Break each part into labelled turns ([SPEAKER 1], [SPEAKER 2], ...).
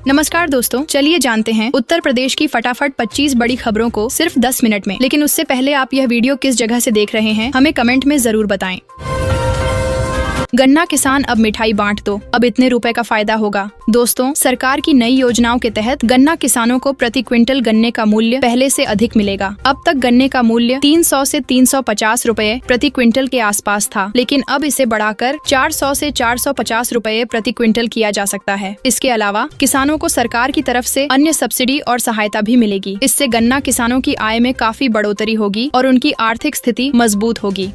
[SPEAKER 1] नमस्कार दोस्तों, चलिए जानते हैं उत्तर प्रदेश की फटाफट 25 बड़ी खबरों को सिर्फ 10 मिनट में। लेकिन उससे पहले आप यह वीडियो किस जगह से देख रहे हैं हमें कमेंट में जरूर बताएं। गन्ना किसान अब मिठाई बांट दो, अब इतने रुपए का फायदा होगा। दोस्तों, सरकार की नई योजनाओं के तहत गन्ना किसानों को प्रति क्विंटल गन्ने का मूल्य पहले से अधिक मिलेगा। अब तक गन्ने का मूल्य 300 से 350 रुपए प्रति क्विंटल के आसपास था, लेकिन अब इसे बढ़ाकर 400 से 450 रुपए प्रति क्विंटल किया जा सकता है। इसके अलावा किसानों को सरकार की तरफ से अन्य सब्सिडी और सहायता भी मिलेगी। इससे गन्ना किसानों की आय में काफी बढ़ोतरी होगी और उनकी आर्थिक स्थिति मजबूत होगी।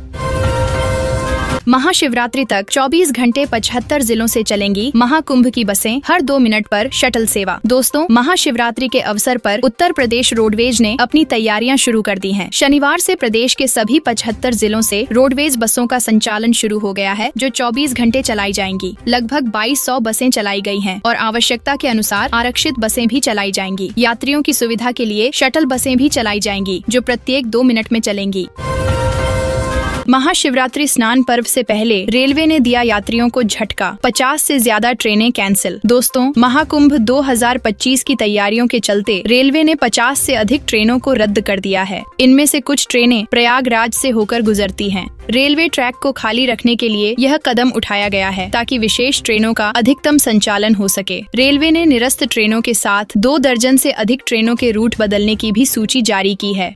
[SPEAKER 1] महाशिवरात्रि तक 24 घंटे 75 जिलों से चलेंगी महाकुंभ की बसें, हर 2 मिनट पर शटल सेवा। दोस्तों, महाशिवरात्रि के अवसर पर उत्तर प्रदेश रोडवेज ने अपनी तैयारियां शुरू कर दी हैं। शनिवार से प्रदेश के सभी 75 जिलों से रोडवेज बसों का संचालन शुरू हो गया है, जो 24 घंटे चलाई जाएंगी। लगभग 2200 बसें चलाई गई हैं और आवश्यकता के अनुसार आरक्षित बसें भी चलाई जाएंगी। यात्रियों की सुविधा के लिए शटल बसें भी चलाई जाएंगी, जो प्रत्येक 2 मिनट में चलेंगी। महाशिवरात्रि स्नान पर्व से पहले रेलवे ने दिया यात्रियों को झटका, 50 से ज्यादा ट्रेनें कैंसिल। दोस्तों, महाकुंभ 2025 की तैयारियों के चलते रेलवे ने 50 से अधिक ट्रेनों को रद्द कर दिया है। इनमें से कुछ ट्रेनें प्रयागराज से होकर गुजरती हैं। रेलवे ट्रैक को खाली रखने के लिए यह कदम उठाया गया है, ताकि विशेष ट्रेनों का अधिकतम संचालन हो सके। रेलवे ने निरस्त ट्रेनों के साथ 2 दर्जन से अधिक ट्रेनों के रूट बदलने की भी सूची जारी की है।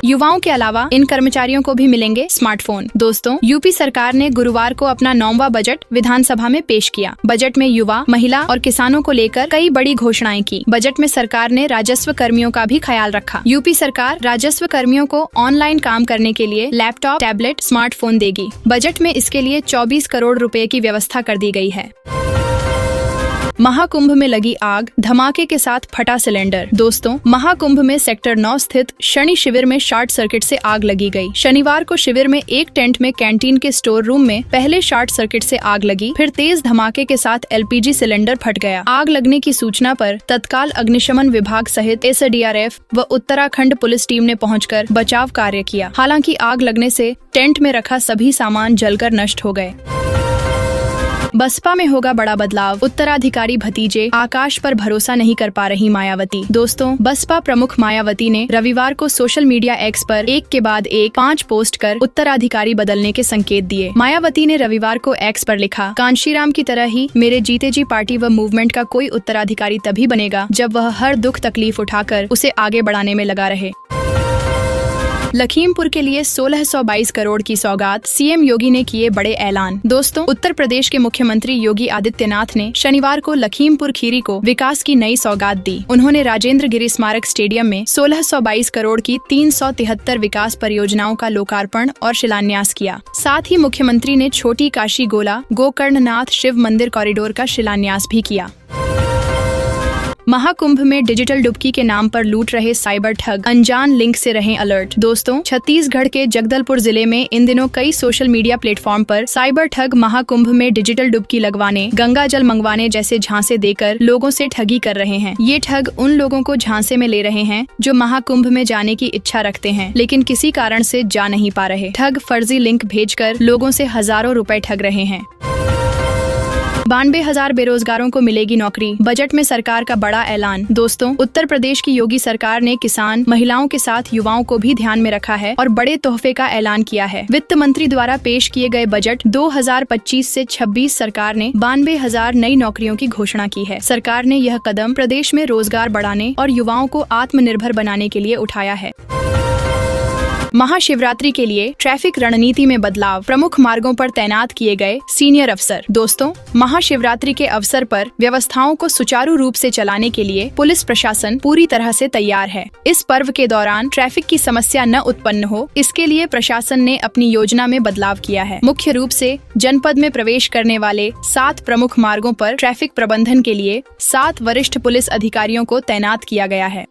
[SPEAKER 1] युवाओं के अलावा इन कर्मचारियों को भी मिलेंगे स्मार्टफोन। दोस्तों, यूपी सरकार ने गुरुवार को अपना 9वां बजट विधानसभा में पेश किया। बजट में युवा, महिला और किसानों को लेकर कई बड़ी घोषणाएं की। बजट में सरकार ने राजस्व कर्मियों का भी ख्याल रखा। यूपी सरकार राजस्व कर्मियों को ऑनलाइन काम करने के लिए लैपटॉप, टैबलेट, स्मार्टफोन देगी। बजट में इसके लिए 24 करोड़ रुपए की व्यवस्था कर दी गई है। महाकुंभ में लगी आग, धमाके के साथ फटा सिलेंडर। दोस्तों, महाकुंभ में सेक्टर 9 स्थित शनि शिविर में शॉर्ट सर्किट से आग लगी गई। शनिवार को शिविर में एक टेंट में कैंटीन के स्टोर रूम में पहले शॉर्ट सर्किट से आग लगी, फिर तेज धमाके के साथ एलपीजी सिलेंडर फट गया। आग लगने की सूचना पर तत्काल अग्निशमन विभाग सहित एसडीआरएफ व उत्तराखंड पुलिस टीम ने पहुंचकर बचाव कार्य किया। हालांकि आग लगने से टेंट में रखा सभी सामान जलकर नष्ट हो गए। बसपा में होगा बड़ा बदलाव, उत्तराधिकारी भतीजे आकाश पर भरोसा नहीं कर पा रही मायावती। दोस्तों, बसपा प्रमुख मायावती ने रविवार को सोशल मीडिया एक्स पर एक के बाद एक 5 पोस्ट कर उत्तराधिकारी बदलने के संकेत दिए। मायावती ने रविवार को एक्स पर लिखा, कांशीराम की तरह ही मेरे जीते जी पार्टी व मूवमेंट का कोई उत्तराधिकारी तभी बनेगा जब वह हर दुख तकलीफ उठाकर उसे आगे बढ़ाने में लगा रहे। लखीमपुर के लिए 1622 करोड़ की सौगात, सीएम योगी ने किए बड़े ऐलान। दोस्तों, उत्तर प्रदेश के मुख्यमंत्री योगी आदित्यनाथ ने शनिवार को लखीमपुर खीरी को विकास की नई सौगात दी। उन्होंने राजेंद्र गिरी स्मारक स्टेडियम में 1622 करोड़ की 373 विकास परियोजनाओं का लोकार्पण और शिलान्यास किया। साथ ही मुख्यमंत्री ने छोटी काशी गोला गोकर्णनाथ शिव मंदिर कॉरिडोर का शिलान्यास भी किया। महाकुंभ में डिजिटल डुबकी के नाम पर लूट रहे साइबर ठग, अनजान लिंक से रहें अलर्ट। दोस्तों, छत्तीसगढ़ के जगदलपुर जिले में इन दिनों कई सोशल मीडिया प्लेटफॉर्म पर साइबर ठग महाकुंभ में डिजिटल डुबकी लगवाने, गंगा जल मंगवाने जैसे झांसे देकर लोगों से ठगी कर रहे हैं। ये ठग उन लोगों को झांसे में ले रहे हैं जो महाकुंभ में जाने की इच्छा रखते हैं, लेकिन किसी कारण से जा नहीं पा रहे। ठग फर्जी लिंक भेजकर लोगों से हजारों रुपए ठग रहे हैं। 92,000 बेरोजगारों को मिलेगी नौकरी, बजट में सरकार का बड़ा ऐलान। दोस्तों, उत्तर प्रदेश की योगी सरकार ने किसान, महिलाओं के साथ युवाओं को भी ध्यान में रखा है और बड़े तोहफे का ऐलान किया है। वित्त मंत्री द्वारा पेश किए गए बजट 2025 से 26 सरकार ने 92,000 नई नौकरियों की घोषणा की है। सरकार ने यह कदम प्रदेश में रोजगार बढ़ाने और युवाओं को आत्मनिर्भर बनाने के लिए उठाया है। महाशिवरात्रि के लिए ट्रैफिक रणनीति में बदलाव, प्रमुख मार्गों पर तैनात किए गए सीनियर अफसर। दोस्तों, महाशिवरात्रि के अवसर पर व्यवस्थाओं को सुचारू रूप से चलाने के लिए पुलिस प्रशासन पूरी तरह से तैयार है। इस पर्व के दौरान ट्रैफिक की समस्या न उत्पन्न हो, इसके लिए प्रशासन ने अपनी योजना में बदलाव किया है। मुख्य रूप से जनपद में प्रवेश करने वाले 7 प्रमुख मार्गों पर ट्रैफिक प्रबंधन के लिए 7 वरिष्ठ पुलिस अधिकारियों को तैनात किया गया है।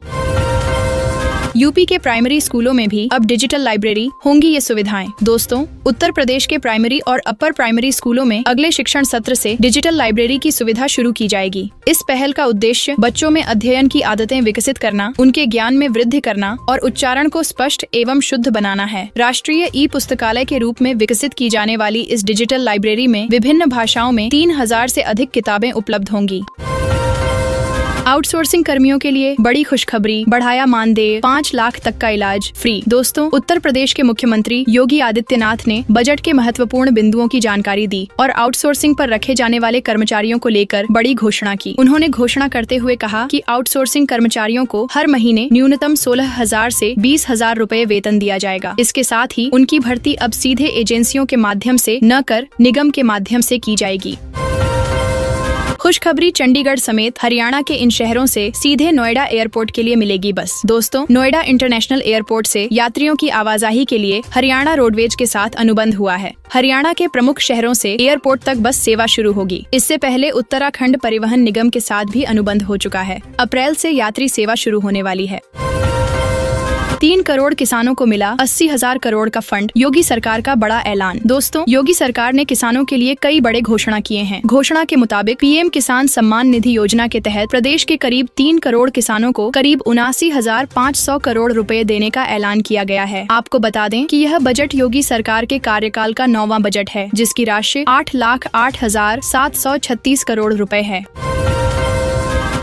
[SPEAKER 1] यूपी के प्राइमरी स्कूलों में भी अब डिजिटल लाइब्रेरी होंगी ये सुविधाएं। दोस्तों, उत्तर प्रदेश के प्राइमरी और अपर प्राइमरी स्कूलों में अगले शिक्षण सत्र से डिजिटल लाइब्रेरी की सुविधा शुरू की जाएगी। इस पहल का उद्देश्य बच्चों में अध्ययन की आदतें विकसित करना, उनके ज्ञान में वृद्धि करना और उच्चारण को स्पष्ट एवं शुद्ध बनाना है। राष्ट्रीय ई पुस्तकालय के रूप में विकसित की जाने वाली इस डिजिटल लाइब्रेरी में विभिन्न भाषाओं में 3000 से अधिक किताबें उपलब्ध होंगी। आउटसोर्सिंग कर्मियों के लिए बड़ी खुशखबरी, बढ़ाया मानदेय, 5 लाख तक का इलाज फ्री। दोस्तों, उत्तर प्रदेश के मुख्यमंत्री योगी आदित्यनाथ ने बजट के महत्वपूर्ण बिंदुओं की जानकारी दी और आउटसोर्सिंग पर रखे जाने वाले कर्मचारियों को लेकर बड़ी घोषणा की। उन्होंने घोषणा करते हुए कहा कि आउटसोर्सिंग कर्मचारियों को हर महीने न्यूनतम 16,000 से 20,000 रूपए वेतन दिया जाएगा। इसके साथ ही उनकी भर्ती अब सीधे एजेंसियों के माध्यम से न कर निगम के माध्यम से की जाएगी। खुशखबरी, चंडीगढ़ समेत हरियाणा के इन शहरों से सीधे नोएडा एयरपोर्ट के लिए मिलेगी बस। दोस्तों, नोएडा इंटरनेशनल एयरपोर्ट से यात्रियों की आवाजाही के लिए हरियाणा रोडवेज के साथ अनुबंध हुआ है। हरियाणा के प्रमुख शहरों से एयरपोर्ट तक बस सेवा शुरू होगी। इससे पहले उत्तराखंड परिवहन निगम के साथ भी अनुबंध हो चुका है। अप्रैल से यात्री सेवा शुरू होने वाली है। 3 करोड़ किसानों को मिला 80,000 करोड़ का फंड, योगी सरकार का बड़ा ऐलान। दोस्तों, योगी सरकार ने किसानों के लिए कई बड़े घोषणा किए हैं। घोषणा के मुताबिक पीएम किसान सम्मान निधि योजना के तहत प्रदेश के करीब 3 करोड़ किसानों को करीब 79,500 करोड़ रुपए देने का ऐलान किया गया है। आपको बता दें कि यह बजट योगी सरकार के कार्यकाल का 9वां बजट है, जिसकी राशि 8,08,736 करोड़ रुपए है।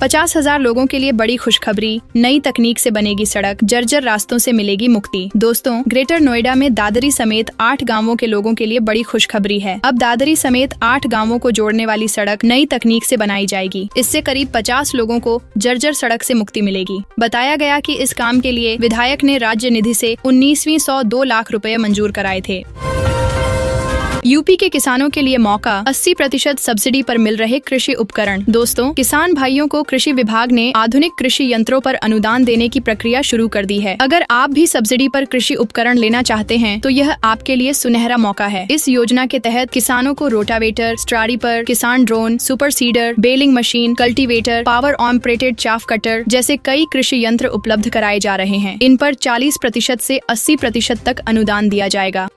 [SPEAKER 1] 50,000 लोगों के लिए बड़ी खुशखबरी, नई तकनीक से बनेगी सड़क, जर्जर रास्तों से मिलेगी मुक्ति। दोस्तों, ग्रेटर नोएडा में दादरी समेत 8 गांवों के लोगों के लिए बड़ी खुशखबरी है। अब दादरी समेत 8 गांवों को जोड़ने वाली सड़क नई तकनीक से बनाई जाएगी। इससे करीब 50 लोगों को जर्जर सड़क से मुक्ति मिलेगी। बताया गया कि इस काम के लिए विधायक ने राज्य निधि से 19वीं 102 लाख रुपए मंजूर कराए थे। यूपी के किसानों के लिए मौका, 80% सब्सिडी पर मिल रहे कृषि उपकरण। दोस्तों, किसान भाइयों को कृषि विभाग ने आधुनिक कृषि यंत्रों पर अनुदान देने की प्रक्रिया शुरू कर दी है। अगर आप भी सब्सिडी पर कृषि उपकरण लेना चाहते हैं तो यह आपके लिए सुनहरा मौका है। इस योजना के तहत किसानों को रोटावेटर, स्ट्रारिपर, किसान drone, super seeder, baling machine, cultivator, power operated chaff cutter जैसे कई कृषि यंत्र उपलब्ध कराए जा रहे हैं। इन पर 40% से 80% तक अनुदान दिया जाएगा।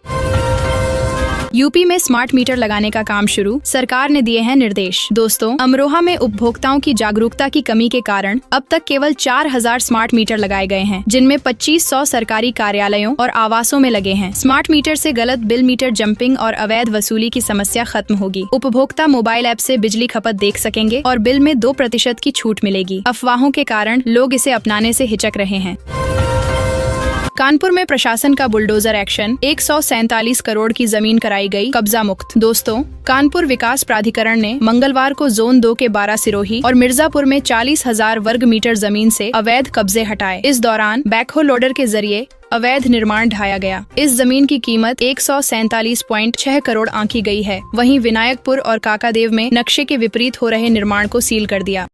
[SPEAKER 1] यूपी में स्मार्ट मीटर लगाने का काम शुरू, सरकार ने दिए हैं निर्देश। दोस्तों, अमरोहा में उपभोक्ताओं की जागरूकता की कमी के कारण अब तक केवल 4,000 स्मार्ट मीटर लगाए गए हैं, जिनमें 2500 सरकारी कार्यालयों और आवासों में लगे हैं। स्मार्ट मीटर से गलत बिल मीटर जंपिंग और अवैध वसूली की समस्या खत्म होगी। उपभोक्ता मोबाइल ऐप से बिजली खपत देख सकेंगे और बिल में 2% की छूट मिलेगी। अफवाहों के कारण लोग इसे अपनाने से हिचक रहे हैं। कानपुर में प्रशासन का बुलडोजर एक्शन, 147 करोड़ की जमीन कराई गई कब्जा मुक्त। दोस्तों, कानपुर विकास प्राधिकरण ने मंगलवार को जोन 2 के 12 सिरोही और मिर्जापुर में 40,000 वर्ग मीटर जमीन से अवैध कब्जे हटाए। इस दौरान बैकहो लोडर के जरिए अवैध निर्माण ढाया गया। इस जमीन की कीमत 147.6 करोड़ आंकी गई है। वहीं विनायकपुर और काकादेव में नक्शे के विपरीत हो रहे निर्माण को सील कर दिया।